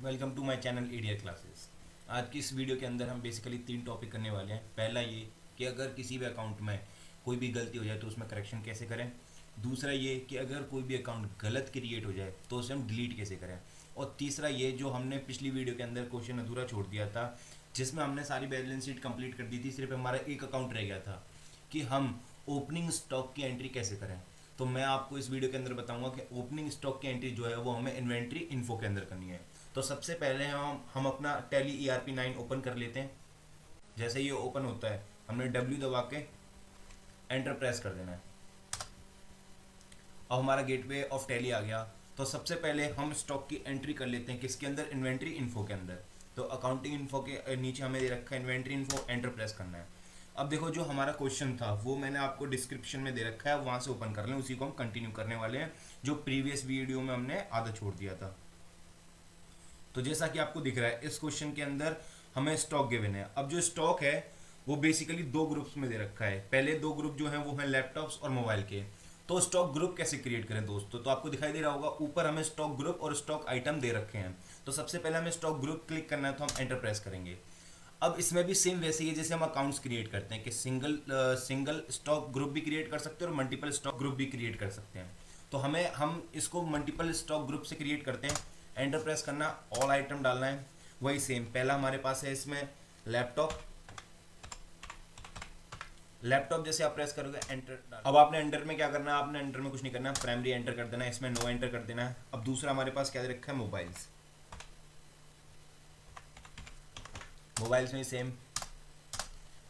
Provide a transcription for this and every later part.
Welcome to my channel एडिया classes. आज की इस वीडियो के अंदर हम बेसिकली 3 टॉपिक करने वाले हैं। पहला ये कि अगर किसी भी अकाउंट में कोई भी गलती हो जाए तो उसमें करेक्शन कैसे करें। दूसरा ये कि अगर कोई भी अकाउंट गलत क्रिएट हो जाए तो उसे हम डिलीट कैसे करें। और तीसरा ये जो हमने पिछली वीडियो के अंदर क्वेश्चन अधूरा छोड़ दिया था, जिसमें हमने सारी बैलेंस शीट कंप्लीट कर दी थी, सिर्फ हमारा एक अकाउंट रह गया था कि हम ओपनिंग स्टॉक की एंट्री कैसे करें। तो मैं आपको इस वीडियो के अंदर बताऊंगा कि ओपनिंग स्टॉक की एंट्री जो है वो हमें इन्वेंट्री इन्फो के अंदर करनी है। तो सबसे पहले हम अपना टैली ERP9 ओपन कर लेते हैं। जैसे ये ओपन होता है हमने W दबा के एंटर प्रेस कर देना है। अब हमारा गेटवे ऑफ टैली आ गया। तो सबसे पहले हम स्टॉक की एंट्री कर लेते हैं, किसके अंदर, इन्वेंट्री इन्फो के अंदर। तो अकाउंटिंग इन्फो के नीचे हमें दे रखा है इन्वेंट्री इन्फो, एंटर प्रेस करना है। अब देखो जो हमारा क्वेश्चन था वो मैंने आपको डिस्क्रिप्शन में दे रखा है, वहां से ओपन कर लें, उसी को हम कंटिन्यू करने वाले हैं जो प्रीवियस वीडियो में हमने आधा छोड़ दिया था। तो जैसा कि आपको दिख रहा है इस क्वेश्चन के अंदर हमें स्टॉक गिवन है। अब जो स्टॉक है वो बेसिकली 2 ग्रुप्स में दे रखा है। पहले 2 ग्रुप जो है वो है लैपटॉप्स और मोबाइल के। तो स्टॉक ग्रुप कैसे क्रिएट करें दोस्तों, तो आपको दिखाई दे रहा होगा ऊपर हमें स्टॉक ग्रुप और स्टॉक आइटम दे रखे हैं। तो सबसे पहले हमें स्टॉक ग्रुप क्लिक करना है, तो हम एंटर प्रेस करेंगे। अब इसमें भी सेम वैसे ही है जैसे हम अकाउंट्स क्रिएट करते हैं कि सिंगल स्टॉक ग्रुप भी क्रिएट कर सकते हैं और मल्टीपल स्टॉक ग्रुप भी क्रिएट कर सकते हैं। तो हम इसको मल्टीपल स्टॉक ग्रुप से क्रिएट करते हैं। एंटर प्रेस करना, ऑल आइटम डालना है। वही सेम पहला हमारे पास है इसमें लैपटॉप। लैपटॉप जैसे आप प्रेस करोगे एंटर। अब आपने एंटर में क्या करना है, आपने एंटर में कुछ नहीं करना, प्राइमरी एंटर कर देना है, इसमें नो एंटर कर देना है। अब दूसरा हमारे पास क्या दे रखा है, मोबाइल्स। मोबाइल्स में सेम,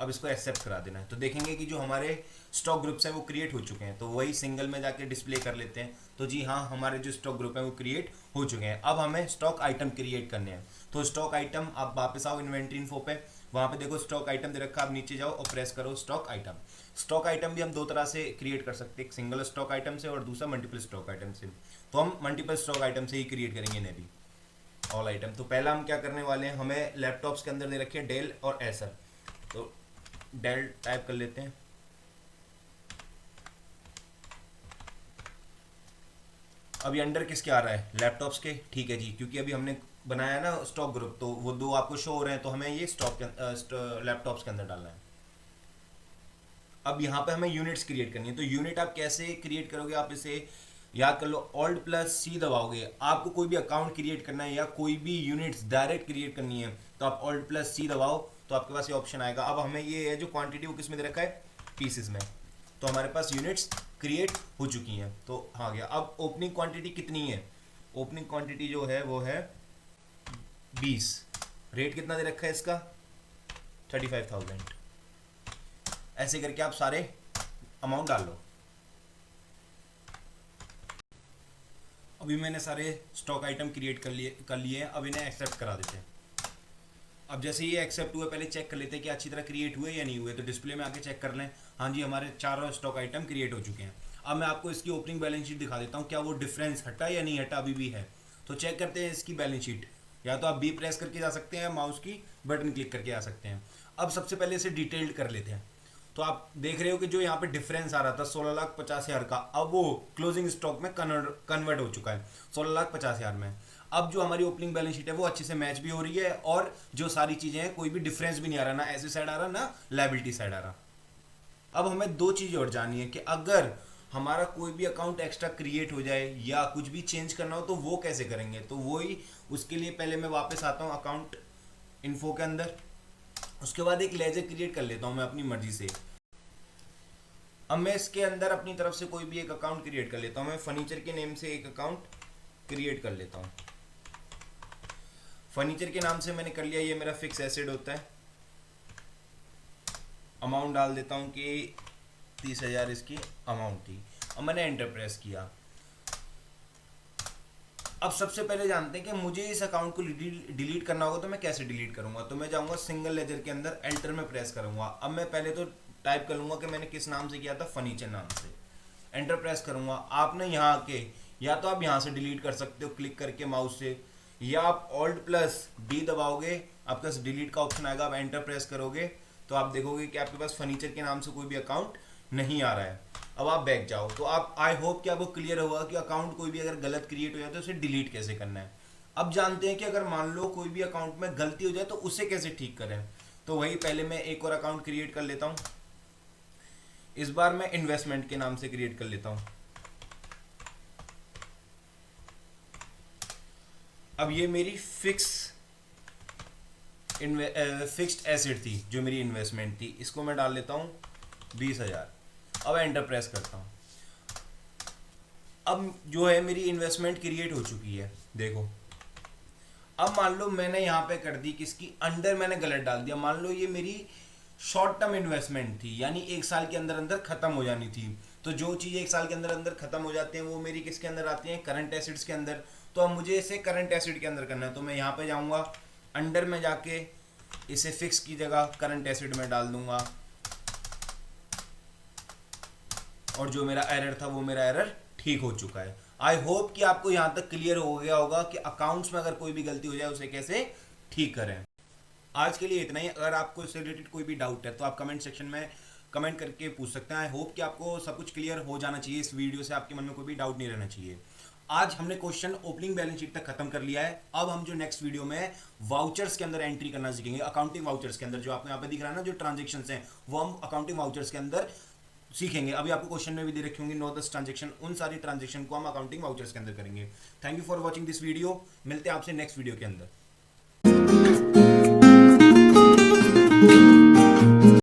अब इसको एक्सेप्ट करा देना है। तो देखेंगे कि जो हमारे स्टॉक ग्रुप्स हैं वो क्रिएट हो चुके हैं। तो वही सिंगल में जाके डिस्प्ले कर लेते हैं। तो जी हाँ, हमारे जो स्टॉक ग्रुप हैं वो क्रिएट हो चुके हैं। अब हमें स्टॉक आइटम क्रिएट करने हैं। तो स्टॉक आइटम, आप वापस आओ इन्वेंट्री इन्फो पे, वहाँ पे देखो स्टॉक आइटम दे रखा, आप नीचे जाओ और प्रेस करो स्टॉक आइटम। स्टॉक आइटम भी हम 2 तरह से क्रिएट कर सकते हैं, एक सिंगल स्टॉक आइटम से और दूसरा मल्टीपल स्टॉक आइटम से। तो हम मल्टीपल स्टॉक आइटम से ही क्रिएट करेंगे इन्हें भी, ऑल आइटम। तो पहला हम क्या करने वाले हैं, हमें लैपटॉप्स के अंदर दे रखे हैं डेल और एसर। तो डेल टाइप कर लेते हैं। अभी अंडर किसके आ रहा है, लैपटॉप्स के, ठीक है जी, क्योंकि अभी हमने बनाया ना स्टॉक ग्रुप, तो वो 2 आपको शो हो रहे हैं, तो हमें ये स्टॉक लैपटॉप्स के अंदर डालना है। अब यहाँ पे हमें यूनिट्स क्रिएट करनी है। तो यूनिट आप कैसे क्रिएट करोगे, आप इसे याद कर लो, Alt+C दबाओगे। आपको कोई भी अकाउंट क्रिएट करना है या कोई भी यूनिट्स डायरेक्ट क्रिएट करनी है तो आप Alt+C दबाओ, तो आपके पास ये ऑप्शन आएगा। अब हमें ये है जो क्वांटिटी वो किस में दे रखा है, पीसेस में। तो हमारे पास यूनिट्स क्रिएट हो चुकी हैं। तो आ गया। अब ओपनिंग क्वांटिटी कितनी है, ओपनिंग क्वांटिटी जो है वो है 20। रेट कितना दे रखा है इसका, 35,000। ऐसे करके आप सारे अमाउंट डाल लो। अभी मैंने सारे स्टॉक आइटम क्रिएट कर लिए हैं। अब इन्हें एक्सेप्ट करा देते हैं। अब जैसे ये एक्सेप्ट हुए, पहले चेक कर लेते हैं कि अच्छी तरह क्रिएट हुए या नहीं हुए। तो डिस्प्ले में आके चेक कर लें, हाँ जी हमारे 4 स्टॉक आइटम क्रिएट हो चुके हैं। अब मैं आपको इसकी ओपनिंग बैलेंस शीट दिखा देता हूँ, क्या वो डिफरेंस हटा या नहीं हटा, अभी भी है। तो चेक करते हैं इसकी बैलेंस शीट। या तो आप बी प्रेस करके जा सकते हैं, माउस की बटन क्लिक करके आ सकते हैं। अब सबसे पहले इसे डिटेल्ड कर लेते हैं। तो आप देख रहे हो कि जो यहाँ पे डिफरेंस आ रहा था 16,50,000 का, अब वो क्लोजिंग स्टॉक में कन्वर्ट हो चुका है 16,50,000 में। अब जो हमारी ओपनिंग बैलेंस शीट है वो अच्छे से मैच भी हो रही है और जो सारी चीजें हैं कोई भी डिफरेंस भी नहीं आ रहा, ना ऐसे साइड आ रहा ना लायबिलिटी साइड आ रहा। अब हमें 2 चीजें और जाननी है कि अगर हमारा कोई भी अकाउंट एक्स्ट्रा क्रिएट हो जाए या कुछ भी चेंज करना हो तो वो कैसे करेंगे। तो वही, उसके लिए पहले मैं वापस आता हूँ अकाउंट इन्फो के अंदर। उसके बाद एक लेजर क्रिएट कर लेता हूँ मैं अपनी मर्जी से। अब मैं इसके अंदर अपनी तरफ से कोई भी एक अकाउंट क्रिएट कर लेता हूँ। मैं फर्नीचर के नेम से एक अकाउंट क्रिएट कर लेता हूँ। फर्नीचर के नाम से मैंने कर लिया, ये मेरा फिक्स एसेट होता है। अमाउंट डाल देता हूँ कि 30,000 इसकी अमाउंट थी। अब मैंने एंटर प्रेस किया। अब सबसे पहले जानते हैं कि मुझे इस अकाउंट को डिलीट करना होगा तो मैं कैसे डिलीट करूंगा। तो मैं जाऊंगा सिंगल लेजर के अंदर, एंटर में प्रेस करूंगा। अब मैं पहले तो टाइप कर लूंगा कि मैंने किस नाम से किया था, फर्नीचर नाम से। एंटर प्रेस करूंगा। आपने यहाँ आके या तो आप यहाँ से डिलीट कर सकते हो क्लिक करके माउस से, या आप Alt+D दबाओगे, आपके पास डिलीट का ऑप्शन आएगा। आप एंटर प्रेस करोगे तो आप देखोगे कि आपके पास फर्नीचर के नाम से कोई भी अकाउंट नहीं आ रहा है। अब आप बैक जाओ। तो आप, आई होप कि आपको क्लियर होगा कि अकाउंट कोई भी अगर गलत क्रिएट हो जाए तो उसे डिलीट कैसे करना है। अब जानते हैं कि अगर मान लो कोई भी अकाउंट में गलती हो जाए तो उसे कैसे ठीक करें। तो वही पहले मैं एक और अकाउंट क्रिएट कर लेता हूं। इस बार मैं इन्वेस्टमेंट के नाम से क्रिएट कर लेता हूं। अब ये मेरी फिक्स्ड एसेट थी जो मेरी इन्वेस्टमेंट थी, इसको मैं डाल लेता हूं 20,000। अब एंटर प्रेस करता हूं। अब जो है मेरी इन्वेस्टमेंट क्रिएट हो चुकी है, देखो। अब मान लो मैंने यहाँ पे कर दी किसकी अंडर, मैंने गलत डाल दिया। मान लो ये मेरी शॉर्ट टर्म इन्वेस्टमेंट थी, यानी एक साल के अंदर अंदर खत्म हो जानी थी। तो जो चीज़ एक साल के अंदर अंदर खत्म हो जाती हैं वो मेरी किसके अंदर आती हैं, करंट एसिड्स के अंदर। तो अब मुझे इसे करंट एसिड के अंदर करना है, तो मैं यहाँ पे जाऊँगा, अंडर में जाके इसे फिक्स की जगह करंट एसिड में डाल दूंगा। और जो मेरा एरर था वो मेरा एरर ठीक हो चुका है। आई होप कि आपको यहां तक क्लियर हो गया होगा कि अकाउंट्स में अगर कोई भी गलती हो जाए उसे कैसे ठीक करें। आज के लिए इतना ही। अगर आपको इससे रिलेटेड कोई भी डाउट है तो आप कमेंट सेक्शन में कमेंट करके पूछ सकते हैं। आई होप कि आपको सब कुछ क्लियर हो जाना चाहिए। इस वीडियो से आपके मन में कोई भी डाउट नहीं रहना चाहिए। आज हमने क्वेश्चन ओपनिंग बैलेंस शीट तक खत्म कर लिया है। अब हम जो नेक्स्ट वीडियो में वाउचर्स के अंदर एंट्री करना सीखेंगे, अकाउंटिंग वाउचर्स के अंदर। जो आपको यहाँ पे दिख रहा है ना, जो ट्रांजेक्शन्स हैं, वो हम अकाउंटिंग वाउचर्स के अंदर सीखेंगे। अभी आपको क्वेश्चन में भी दे रखी होंगी 9-10 ट्रांजेक्शन, उन सारी ट्रांजेक्शन को हम अकाउंटिंग वाउचर्स के अंदर करेंगे। Thank you for watching this video. मिलते हैं आपसे नेक्स्ट वीडियो के अंदर।